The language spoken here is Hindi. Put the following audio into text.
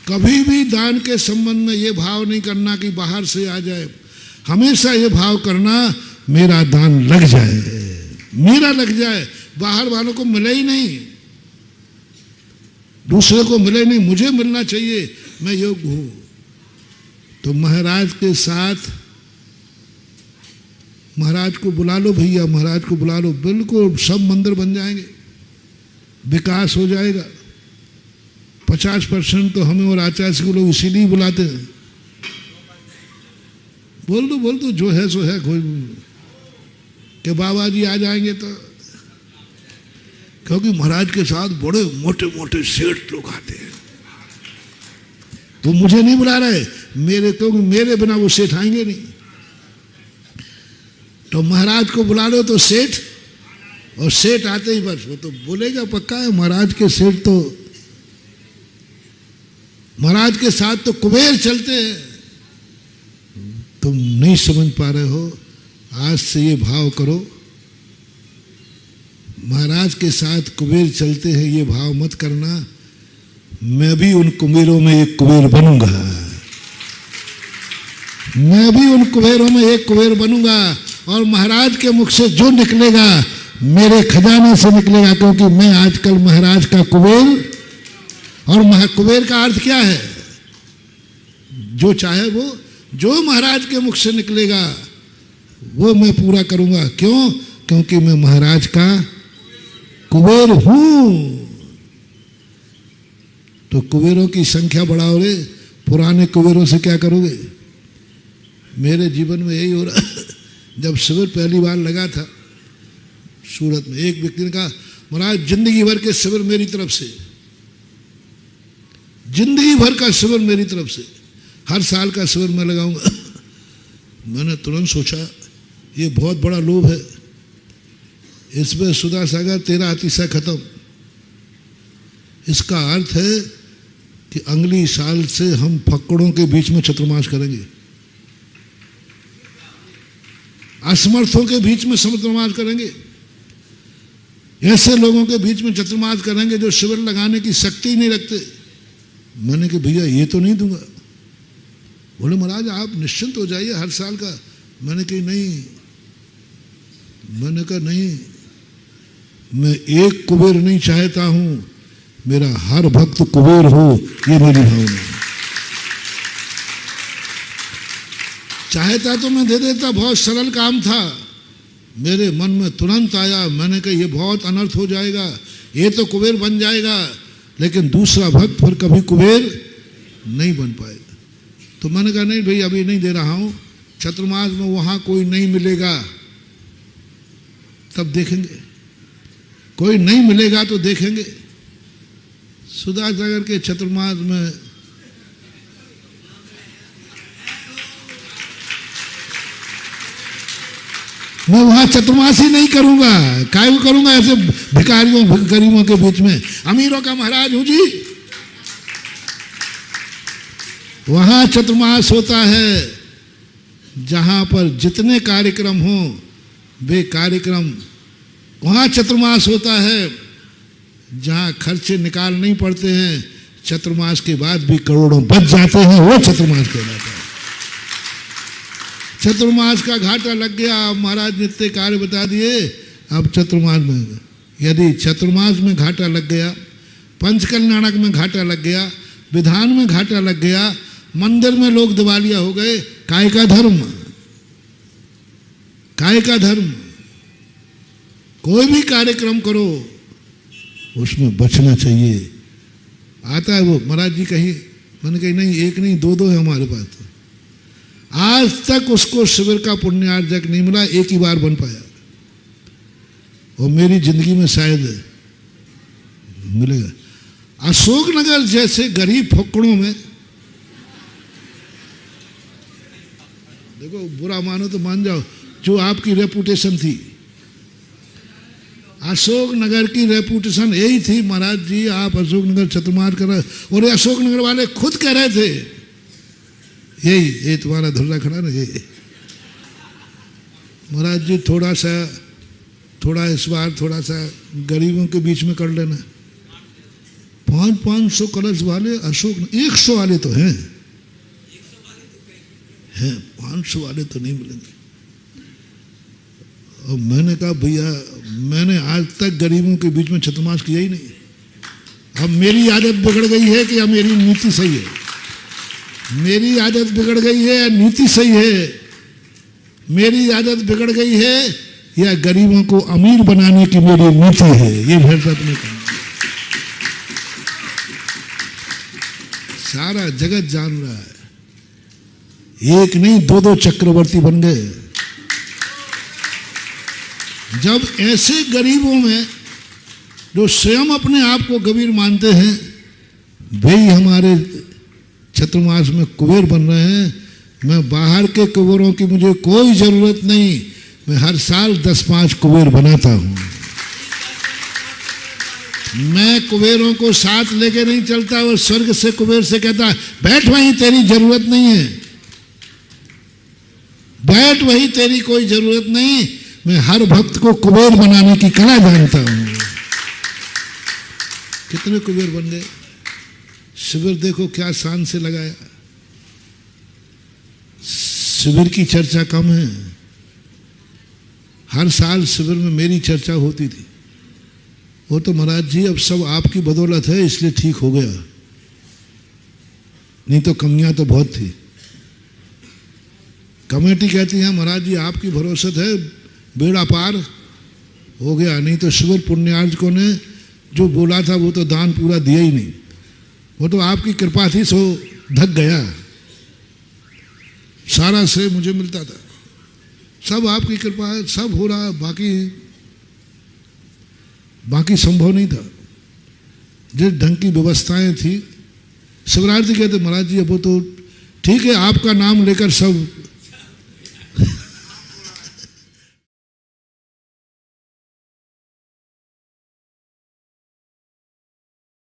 कभी भी दान के संबंध में ये भाव नहीं करना कि बाहर से आ जाए, हमेशा ये भाव करना मेरा दान लग जाए, मेरा लग जाए, बाहर वालों को मिले ही नहीं, दूसरे को मिले नहीं, मुझे मिलना चाहिए, मैं योग्य हूं। तो महाराज के साथ, महाराज को बुला लो भैया, महाराज को बुला लो, बिल्कुल सब मंदिर बन जाएंगे, विकास हो जाएगा। 50% तो हमें और आचार्य को लोग इसीलिए बुलाते हैं। बोल दो जो है सो है, कोई कि बाबा जी आ जाएंगे तो, क्योंकि महाराज के साथ बड़े मोटे मोटे सेठ लोग आते हैं। तो मुझे नहीं बुला रहे, मेरे बिना वो सेठ आएंगे नहीं। तो महाराज को बुला लो तो सेठ, और सेठ आते ही बस वो तो बोलेगा पक्का है, महाराज के सेठ तो, महाराज के साथ तो कुबेर चलते हैं। तुम नहीं समझ पा रहे हो, आज से ये भाव करो, महाराज के साथ कुबेर चलते हैं, ये भाव मत करना, मैं भी उन कुबेरों में एक कुबेर बनूंगा, मैं भी उन कुबेरों में एक कुबेर बनूंगा, और महाराज के मुख से जो निकलेगा मेरे खजाने से निकलेगा, क्योंकि मैं आजकल महाराज का कुबेर, और कुबेर का अर्थ क्या है? जो चाहे वो, जो महाराज के मुख से निकलेगा वो मैं पूरा करूंगा। क्यों? क्योंकि मैं महाराज का कुबेर हूं। तो कुबेरों की संख्या बढ़ाओ रे, पुराने कुबेरों से क्या करोगे? मेरे जीवन में यही हो रहा। जब शिविर पहली बार लगा था सूरत में, एक व्यक्ति ने कहा महाराज जिंदगी भर के शिविर मेरी तरफ से, जिंदगी भर का शिविर मेरी तरफ से, हर साल का शिविर मैं लगाऊंगा। मैंने तुरंत सोचा ये बहुत बड़ा लोभ है, इसमें सुधा सागर तेरा अतिशय खत्म। इसका अर्थ है कि अगली साल से हम फक्कड़ों के बीच में चतुर्मास करेंगे, असमर्थों के बीच में चतुर्मास करेंगे, ऐसे लोगों के बीच में चतुर्मास करेंगे जो शिविर लगाने की शक्ति ही नहीं रखते। मैंने कहा भैया ये तो नहीं दूंगा। बोले महाराज आप निश्चिंत हो जाइए, हर साल का। मैंने कहा नहीं, मैंने कहा नहीं, मैं एक कुबेर नहीं चाहता हूं, मेरा हर भक्त कुबेर हो, ये मेरी भावना है। चाहता तो मैं दे देता, बहुत सरल काम था, मेरे मन में तुरंत आया, मैंने कहा ये बहुत अनर्थ हो जाएगा, ये तो कुबेर बन जाएगा, लेकिन दूसरा भक्त फिर कभी कुबेर नहीं बन पाएगा। तो मैंने कहा नहीं भाई अभी नहीं दे रहा हूं, चतुर्मास में वहां कोई नहीं मिलेगा तब देखेंगे, कोई नहीं मिलेगा तो देखेंगे। सुधा सागर के चतुर्मास में मैं वहां चतुर्मास ही नहीं करूंगा, काय को करूंगा ऐसे भिखारियों गरीबों के बीच में, अमीरों का महाराज हूं जी। वहां चतुर्मास होता है जहां पर जितने कार्यक्रम हो वे कार्यक्रम, वहां चतुर्मास होता है जहां खर्चे निकाल नहीं पड़ते हैं, चतुर्मास के बाद भी करोड़ों बच जाते हैं, वो चतुर्मास कहलाता है। चतुर्मास का घाटा लग गया, महाराज ने इतने कार्य बता दिए, अब चतुर्मास में, यदि चतुर्मास में घाटा लग गया, पंचकल्याणक में घाटा लग गया, विधान में घाटा लग गया, मंदिर में लोग दिवालिया हो गए, काय का धर्म, काय का धर्म। कोई भी कार्यक्रम करो उसमें बचना चाहिए। आता है वो महाराज जी कहीं, मैंने कही नहीं एक नहीं दो है हमारे पास। तो आज तक उसको शिविर का पुण्यार्जक नहीं मिला, एक ही बार बन पाया, और मेरी जिंदगी में शायद मिलेगा। अशोकनगर जैसे गरीब फक्कड़ों में, देखो बुरा मानो तो मान जाओ, जो आपकी रेपुटेशन थी, अशोकनगर की रेपुटेशन यही थी महाराज जी आप अशोकनगर चतुर्मास कर रहे, और ये अशोकनगर वाले खुद कह रहे थे, यही ये तुम्हारा धुर्रा खड़ा ना, ये महाराज जी थोड़ा इस बार थोड़ा सा गरीबों के बीच में कर लेना। 500 कलश वाले अशोक 100 वाले तो हैं, 500 वाले तो नहीं मिलेंगे। और मैंने कहा भैया मैंने आज तक गरीबों के बीच में छत्रमास किया ही नहीं। अब मेरी आदत बिगड़ गई है कि अब मेरी नीति सही है, मेरी आदत बिगड़ गई है या नीति सही है, मेरी आदत बिगड़ गई है या गरीबों को अमीर बनाने की मेरी नीति है, ये भरत ने कहा। सारा जगत जान रहा है, एक नहीं 2 चक्रवर्ती बन गए। जब ऐसे गरीबों में जो स्वयं अपने आप को कबीर मानते हैं, वे हमारे छत्रमास में कुबेर बन रहे हैं। मैं बाहर के कुबेरों की मुझे कोई जरूरत नहीं, मैं हर साल 10-5 कुबेर बनाता हूं। मैं कुबेरों को साथ लेके नहीं चलता, वो स्वर्ग से कुबेर से कहता बैठ वहीं, तेरी जरूरत नहीं है, बैठ वहीं, तेरी कोई जरूरत नहीं। मैं हर भक्त को कुबेर बनाने की कला जानता हूं। कितने कुबेर बन गए। शिविर देखो क्या शान से लगाया। शिविर की चर्चा कम है, हर साल शिविर में मेरी चर्चा होती थी। वो तो महाराज जी अब सब आपकी बदौलत है, इसलिए ठीक हो गया, नहीं तो कमियां तो बहुत थी। कमेटी कहती है महाराज जी आपकी भरोसत है, बेड़ा पार हो गया, नहीं तो शिविर पुण्यार्जकों ने जो बोला था वो तो दान पूरा दिया ही नहीं, वो तो आपकी कृपा थी सो ढक गया, सारा श्रेय मुझे मिलता था। सब आपकी कृपा है, सब हो रहा, बाकी संभव नहीं था। जिस ढंग की व्यवस्थाएं थी, शिवराज जी कहते महाराज जी अब वो तो ठीक है, आपका नाम लेकर सब